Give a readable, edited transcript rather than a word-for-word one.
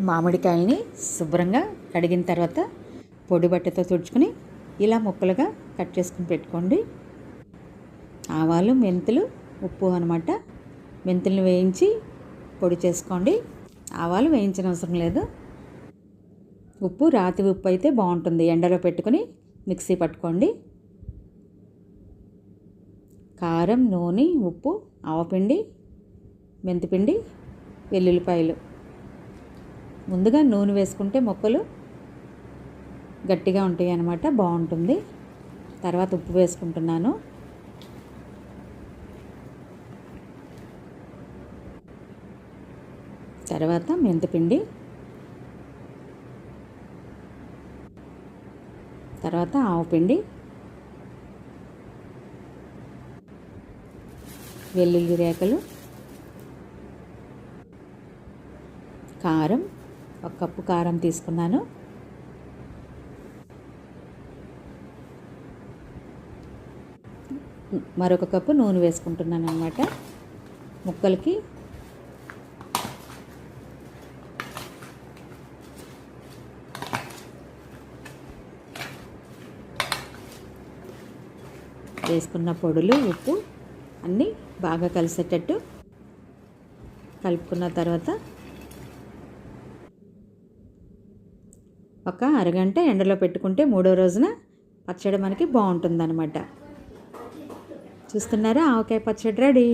మామిడికాయని శుభ్రంగా కడిగిన తర్వాత పొడి బట్టతో తుడుచుకుని ఇలా ముక్కలుగా కట్ చేసుకుని పెట్టుకోండి. ఆవాలు, మెంతులు, ఉప్పు అన్నమాట. మెంతులను వేయించి పొడి చేసుకోండి. ఆవాలు వేయించిన అవసరం లేదు. ఉప్పు రాతి ఉప్పు అయితే బాగుంటుంది. ఎండలో పెట్టుకుని మిక్సీ పట్టుకోండి. కారం, నూనె, ఉప్పు, ఆవపిండి, మెంతిపిండి, వెల్లుల్లిపాయలు. ముందుగా నూనె వేసుకుంటే ముక్కలు గట్టిగా ఉంటాయి అన్నమాట, బాగుంటుంది. తర్వాత ఉప్పు వేసుకుంటున్నాను. తర్వాత మెంతిపిండి, తర్వాత ఆవపిండి, వెల్లుల్లి రేఖలు, కారం, 1 కప్పు కారం తీసుకున్నాను. మరొక కప్పు నూనె వేసుకుంటున్నాను అన్నమాట ముక్కలకి. వేసుకున్న పొడులు, ఉప్పు అన్నీ బాగా కలిసేటట్టు కలుపుకున్న తర్వాత ఒక అరగంట ఎండలో పెట్టుకుంటే 3వ రోజున పచ్చడి మనకి బాగుంటుందన్నమాట. చూస్తున్నారా, ఆవకాయ పచ్చడి రెడీ.